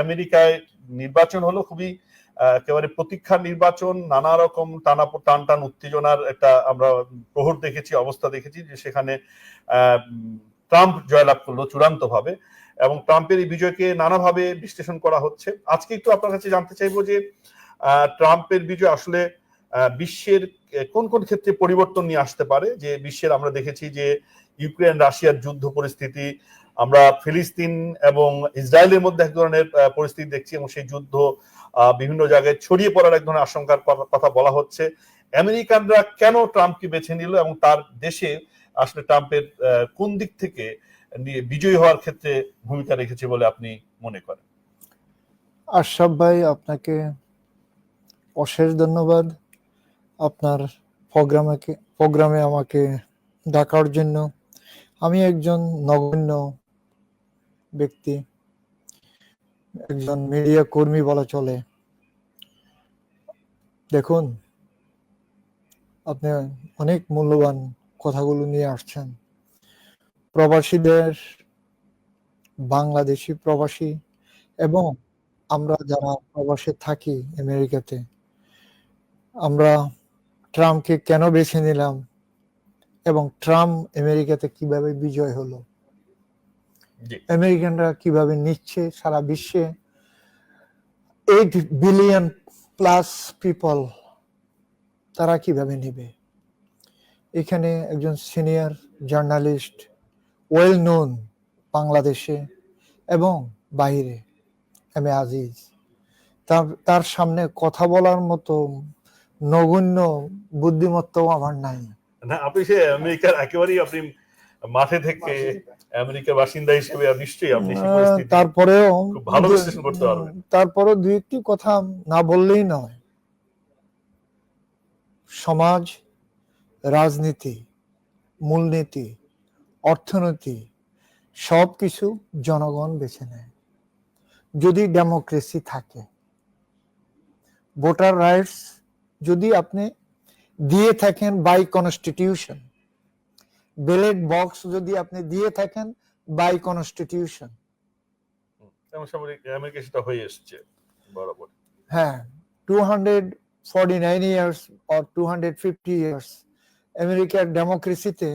আমেরিকায় নির্বাচন হলো খুবই একেবারে প্রতীক্ষার নির্বাচন, নানা রকম টান টান উত্তেজনার একটা আমরা প্রহর দেখেছি, অবস্থা দেখেছি, যে সেখানে ট্রাম্প জয়লাভ করলো চূড়ান্ত ভাবে, এবং ট্রাম্পের এই বিজয়কে নানাভাবে বিশ্লেষণ করা হচ্ছে। আজকে একটু আপনার কাছে জানতে চাইবো যে ট্রাম্পের বিজয় আসলে বিশ্বের কোন কোন ক্ষেত্রে পরিবর্তন নিয়ে আসতে পারে। যে বিশ্বের আমরা দেখেছি যে ইউক্রেন রাশিয়ার যুদ্ধ পরিস্থিতি, আমরা ফিলিস্তিন এবং ইসরায়েলের মধ্যে এক ধরনের পরিস্থিতি দেখছি, এবং সেই যুদ্ধ বিভিন্ন জায়গায় ছড়িয়ে পড়ার এক ধরনের আশঙ্কার কথা বলা হচ্ছে। আমেরিকানরা কেন ট্রাম্পকে বেছে নিল, এবং তার দেশে আসলে ট্রাম্পের কোন দিক থেকে বিজয়ী হওয়ার ক্ষেত্রে ভূমিকা রেখেছে বলে আপনি মনে করেন? আশরাফ ভাই, আপনাকে অশেষ ধন্যবাদ আপনার প্রোগ্রামে আমাকে ডাকার জন্য। আমি একজন নগণ্য ব্যক্তি, একজন মিডিয়া কর্মী বলা চলে। দেখুন, আপনি অনেক মূল্যবান কথাগুলো নিয়ে আসছেন। প্রবাসীদের, বাংলাদেশি প্রবাসী এবং আমরা যারা প্রবাসে থাকি আমেরিকাতে, আমরা ট্রাম্পকে কেন বেছে নিলাম এবং ট্রাম্প আমেরিকাতে কিভাবে বিজয় হলো, আমেরিকানরা কিভাবে নিচ্ছে সারা বিশ্বে 8 বিলিয়ন প্লাস পিপল, তারা কিভাবে নেবে। এখানে একজন সিনিয়র জার্নালিস্ট, ওয়েল নোন বাংলাদেশে এবং বাইরে, এম এ আজিজ, তার সামনে কথা বলার মতো নগণ্য বুদ্ধিমত্তাও আমার নাই। না, আপনি সে আমেরিকার একেবারেই আপনি মাঠে থেকে আমেরিকার বাসিন্দা হিসেবে নিশ্চয়ই আপনি সেই পরিস্থিতি তারপরেও খুব ভালো বিশ্লেষণ করতে পারবেন। তারপরেও দুই একটি কথা না বললেই নয়। সমাজ, রাজনীতি, মূলনীতি, অর্থনীতি সবকিছু জনগণ বেছে নেয় যদি ডেমোক্রেসি থাকে। ভোটার রাইটস যদি আপনি দিয়ে থাকেন বাই কনস্টিটিউশন, ব্যালট বক্স যদি আপনি দিয়ে থাকেন বাই কনস্টিটিউশন, আমেরিকা সেটা হয়ে এসেছে বরাবর। হ্যাঁ, 249 ইয়ার্স or 250 ইয়ার্স আমেরিকার ডেমোক্রেসিতে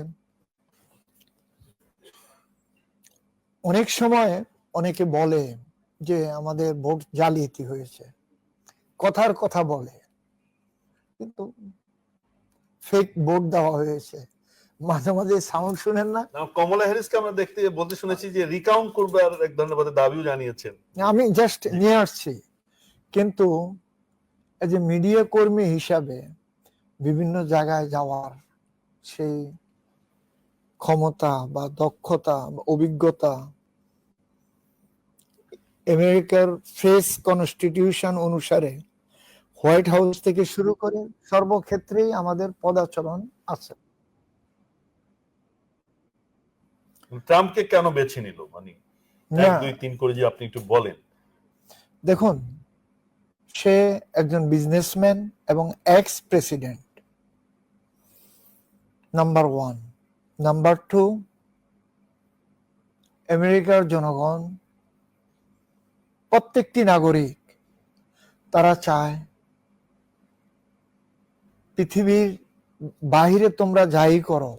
অনেক সময় অনেকে বলে যে আমাদের ভোট জালিয়াতি হয়েছে, কথার কথা বলে, কিন্তু ফেক ভোট দেওয়া হয়েছে। মাঝে মাঝে সাউন্ড শুনেন না? কমলা হ্যারিসকে আমরা বলতে শুনেছি যে রিকাউন্ট করবে, আর এক ধরনের দাবিও জানিয়েছেন। আমি জাস্ট নিয়ে আসছি। কিন্তু এজ এ মিডিয়া কর্মী হিসাবে বিভিন্ন জায়গায় যাওয়ার সেই ক্ষমতা বা দক্ষতা বা অভিজ্ঞতা, আমেরিকার ফ্রেশ কনস্টিটিউশন অনুসারে হোয়াইট হাউস থেকে শুরু করে সর্বক্ষেত্রেই আমাদের পদাচরণ আছে। ট্রাম্পকে কেন বেছে নিল, মানে 1 2 3 করে যে আপনি একটু বলেন। দেখুন, সে একজন বিজনেসম্যান এবং এক্স প্রেসিডেন্ট, নাম্বার 1। নাম্বার 2, আমেরিকার জনগণ, প্রত্যেকটি নাগরিক, তারা চায় পৃথিবীর বাহিরে তোমরা যাই করো,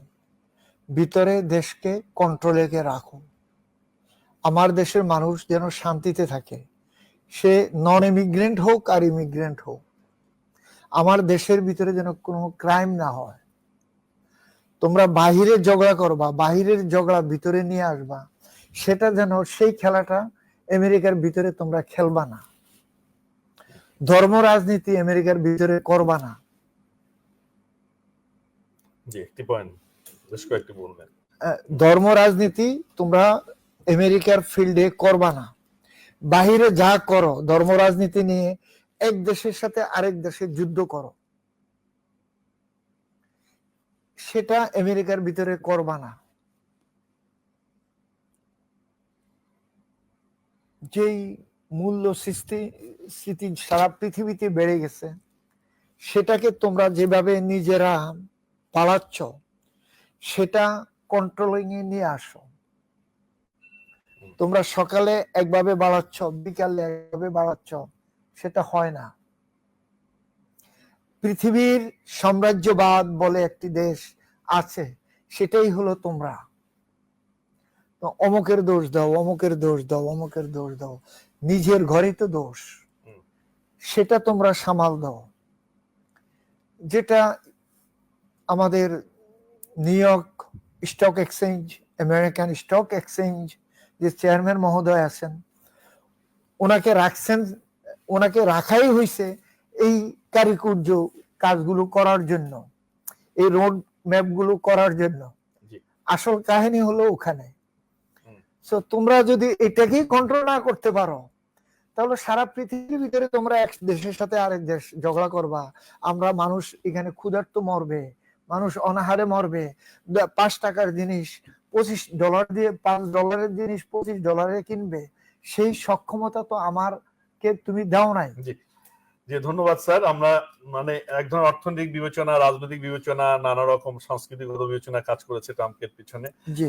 ভিতরে দেশকে কন্ট্রোলে রাখো। আমার দেশের মানুষ যেন শান্তিতে থাকে, সে নন ইমিগ্রেন্ট হোক আর ইমিগ্রেন্ট হোক। আমার দেশের ভিতরে যেন কোনো ক্রাইম না হয়। তোমরা বাহিরে ঝগড়া করবা, বাহিরের ঝগড়া ভিতরে নিয়ে আসবা, সেটা যেন, সেই খেলাটা আমেরিকার ভিতরে তোমরা খেলবা না। ধর্ম রাজনীতি আমেরিকার ভিতরে করবা না। ধর্ম রাজনীতি তোমরা আমেরিকার ফিল্ডে করবা না। বাহিরে যা করো ধর্ম রাজনীতি নিয়ে, এক দেশের সাথে আরেক দেশের যুদ্ধ করো, সেটা আমেরিকার ভিতরে করবা না। যেই মূল্য স্থিতি সারা পৃথিবীতে বেড়ে গেছে, সেটাকে তোমরা যেভাবে নিজেরা পালাচ্ছ, সেটা কন্ট্রোলিং এ নিয়ে আসো। তোমরা সকালে একভাবে বাড়াচ্ছ, বিকালে একভাবে বাড়াচ্ছ, সেটা হয় না। পৃথিবীর সাম্রাজ্যবাদ বলে একটি দেশ আছে, সেটাই হলো তোমরা। তো অমুকের দোষ দাও, অমুকের দোষ দাও, অমুকের দোষ দাও, নিজের ঘরেই তো দোষ, সেটা তোমরা সামাল দাও। যেটা আমাদের new York stock exchange, American stock exchange যে চেয়ারম্যান মহোদয় আছেন, ওনাকে রাখছেন, ওনাকে রাখাই হয়েছে এই কারিকুর্য কাজগুলো করার জন্য, এই রোড ম্যাপ গুলো করার জন্য। আসল কাহিনী হলো ওখানে। তো তোমরা যদি এটাকেই কন্ট্রোল না করতে পারো, তাহলে সারা পৃথিবীর ভিতরে তোমরা এক দেশের সাথে আরেক দেশ ঝগড়া করবা। আমরা মানুষ এখানে ক্ষুধার্ত মরবে, মানুষ অনাহারে মরবে, 5 টাকার জিনিস $25 দিয়ে, $5 জিনিস $25 কিনবে, সেই সক্ষমতা তো আমারকে তুমি দাও নাই। জি ধন্যবাদ স্যার। আমরা মানে এক ধরনের অর্থনৈতিক বিবেচনা, রাজনৈতিক বিবেচনা, নানা রকম সংস্কৃতিগত বিবেচনা কাজ করেছে ট্রাম্পের পিছনে। জি।